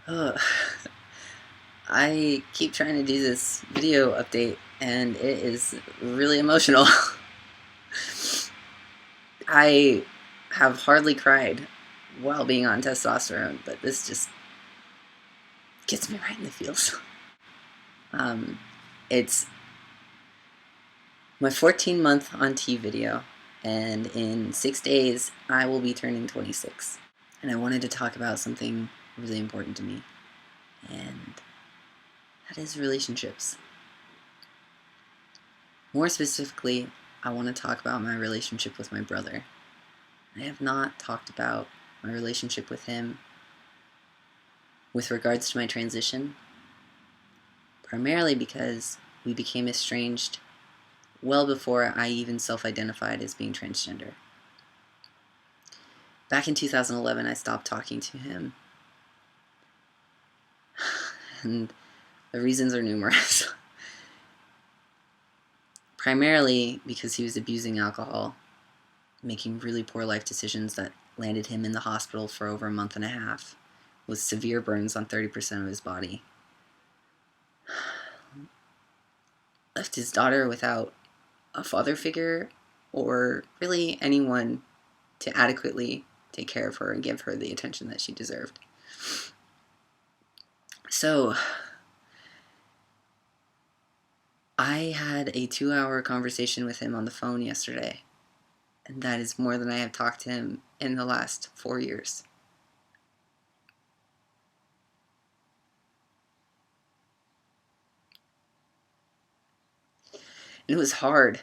Uh, I keep trying to do this video update, and it is really emotional. I have hardly cried while being on testosterone, but this just gets me right in the feels. Um, it's my 14-month on T video, and in 6 days, I will be turning 26. And I wanted to talk about something really important to me, and that is relationships. More specifically, I want to talk about my relationship with my brother. I have not talked about my relationship with him with regards to my transition, primarily because we became estranged well before I even self-identified as being transgender. Back in 2011, I stopped talking to him, and the reasons are numerous. Primarily because he was abusing alcohol, making really poor life decisions that landed him in the hospital for over a month and a half, with severe burns on 30% of his body. Left his daughter without a father figure or really anyone to adequately take care of her and give her the attention that she deserved. So I had a 2-hour conversation with him on the phone yesterday, and that is more than I have talked to him in the last 4 years. And it was hard.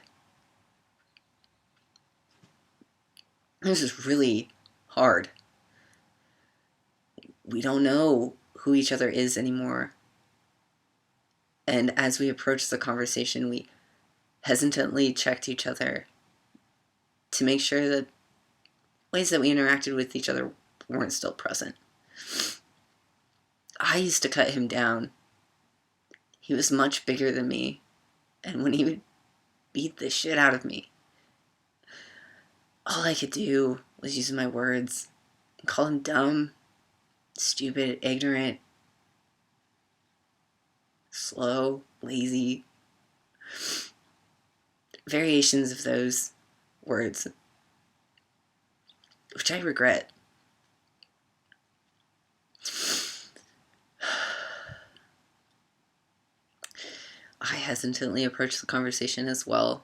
This is really hard. We don't know who each other is anymore. And as we approached the conversation, we hesitantly checked each other to make sure that ways that we interacted with each other weren't still present. I used to cut him down. He was much bigger than me, and when he would beat the shit out of me, all I could do was use my words and call him dumb, stupid, ignorant, slow, lazy. Variations of those words, which I regret. I hesitantly approached the conversation as well.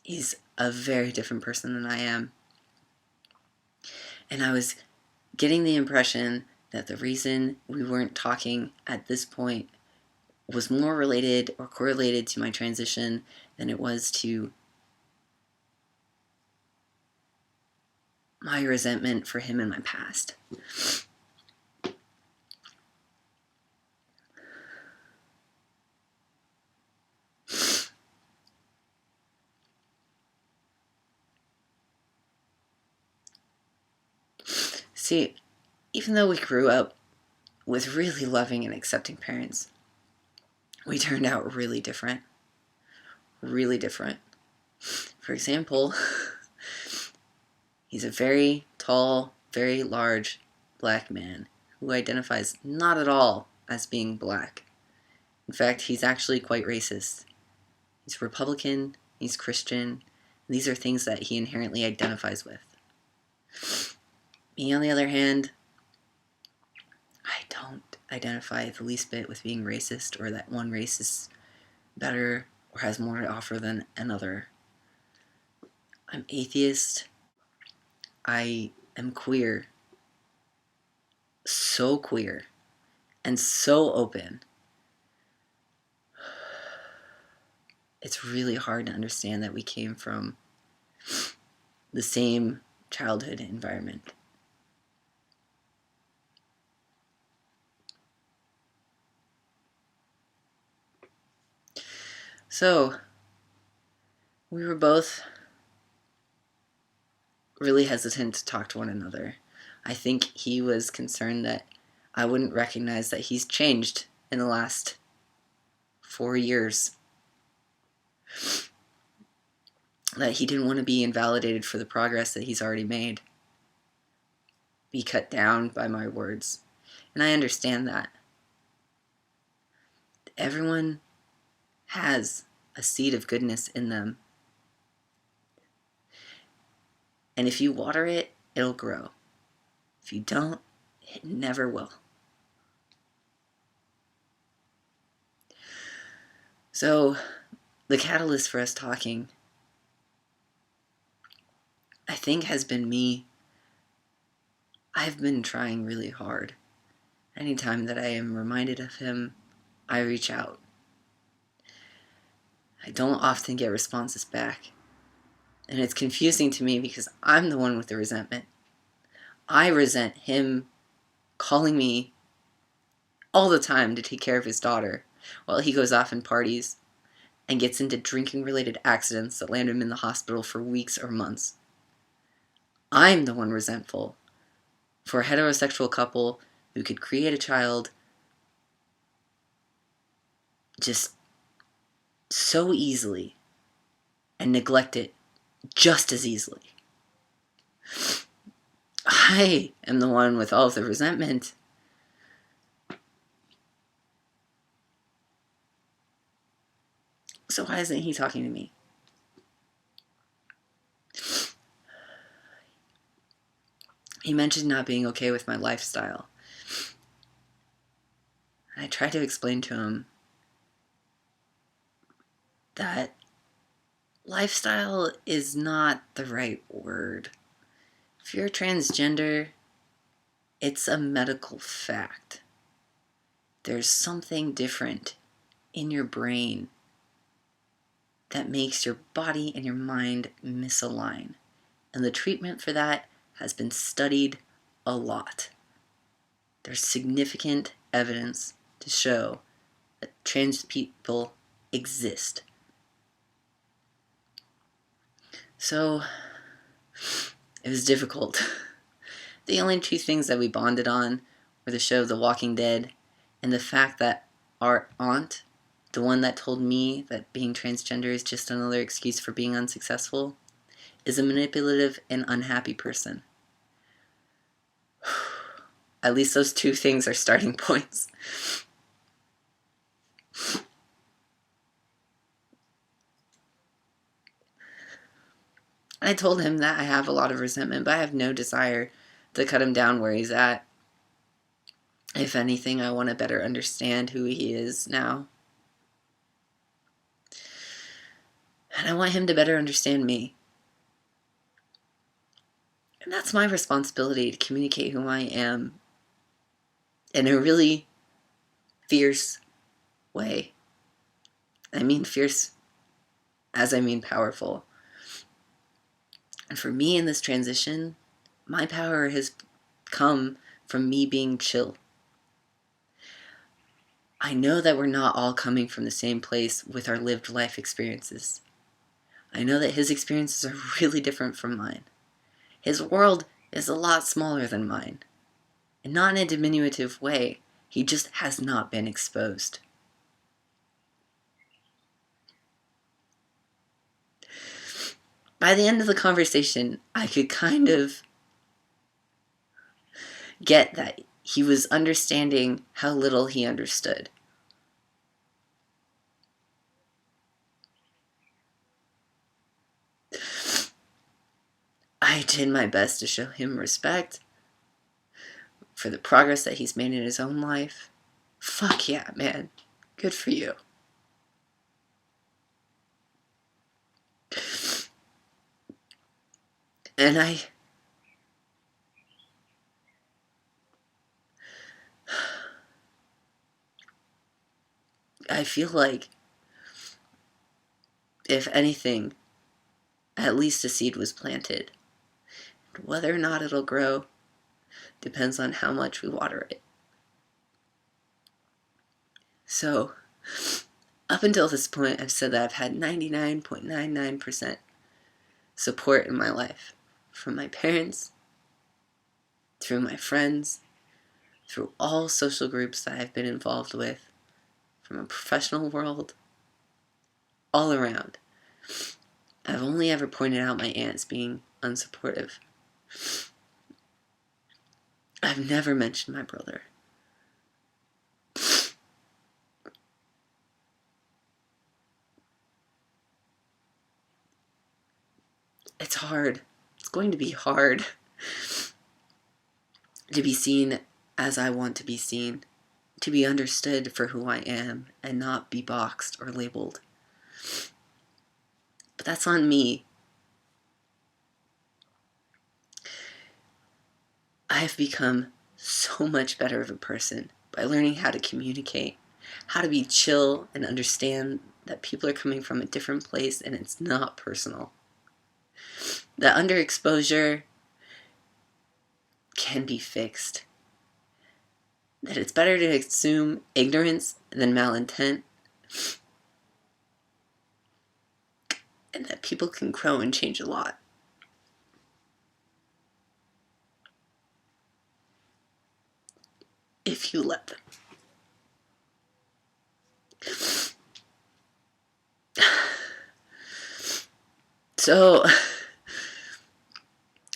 He's a very different person than I am. And I was getting the impression that the reason we weren't talking at this point was more related or correlated to my transition than it was to my resentment for him in my past. See, even though we grew up with really loving and accepting parents, we turned out really different. Really different. For example, he's a very tall, very large black man who identifies not at all as being black. In fact, he's actually quite racist. He's Republican, he's Christian, and these are things that he inherently identifies with. Me, on the other hand, I don't identify the least bit with being racist or that one race is better or has more to offer than another. I'm atheist. I am queer. So queer and so open. It's really hard to understand that we came from the same childhood environment. So, we were both really hesitant to talk to one another. I think he was concerned that I wouldn't recognize that he's changed in the last 4 years. That he didn't want to be invalidated for the progress that he's already made. be cut down by my words. And I understand that. Everyone has a seed of goodness in them. And if you water it, it'll grow. If you don't, it never will. So, the catalyst for us talking, I think, has been me. I've been trying really hard. Anytime that I am reminded of him, I reach out. I don't often get responses back. And it's confusing to me because I'm the one with the resentment. I resent him calling me all the time to take care of his daughter while he goes off and parties and gets into drinking-related accidents that land him in the hospital for weeks or months. I'm the one resentful for a heterosexual couple who could create a child just so easily and neglect it just as easily. I am the one with all of the resentment. So why isn't he talking to me? He mentioned not being okay with my lifestyle. I tried to explain to him that lifestyle is not the right word. If you're transgender, it's a medical fact. There's something different in your brain that makes your body and your mind misalign. And the treatment for that has been studied a lot. There's significant evidence to show that trans people exist. So, it was difficult. The only two things that we bonded on were the show The Walking Dead and the fact that our aunt, the one that told me that being transgender is just another excuse for being unsuccessful, is a manipulative and unhappy person. At least those two things are starting points. I told him that I have a lot of resentment, but I have no desire to cut him down where he's at. If anything, I want to better understand who he is now. And I want him to better understand me. And that's my responsibility, to communicate who I am in a really fierce way. I mean fierce as I mean powerful. And for me in this transition, my power has come from me being chill. I know that we're not all coming from the same place with our lived life experiences. I know that his experiences are really different from mine. His world is a lot smaller than mine. And not in a diminutive way. He just has not been exposed. By the end of the conversation, I could kind of get that he was understanding how little he understood. I did my best to show him respect for the progress that he's made in his own life. Fuck yeah, man. Good for you. And I feel like, if anything, at least a seed was planted. Whether or not it'll grow depends on how much we water it. So, up until this point, I've said that I've had 99.99% support in my life. From my parents, through my friends, through all social groups that I've been involved with, from a professional world, all around. I've only ever pointed out my aunts being unsupportive. I've never mentioned my brother. It's hard. It's going to be hard to be seen as I want to be seen, to be understood for who I am and not be boxed or labeled. But that's on me. I have become so much better of a person by learning how to communicate, how to be chill and understand that people are coming from a different place and it's not personal. That underexposure can be fixed. That it's better to assume ignorance than malintent. And that people can grow and change a lot. If you let them. So,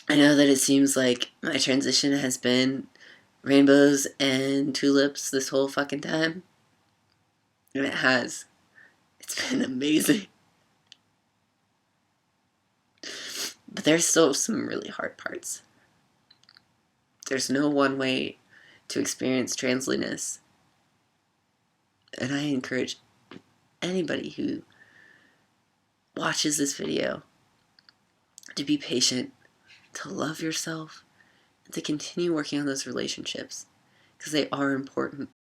I know that it seems like my transition has been rainbows and tulips this whole fucking time. And it has. It's been amazing. But there's still some really hard parts. There's no one way to experience transliness. And I encourage anybody who watches this video to be patient, to love yourself, and to continue working on those relationships, because they are important.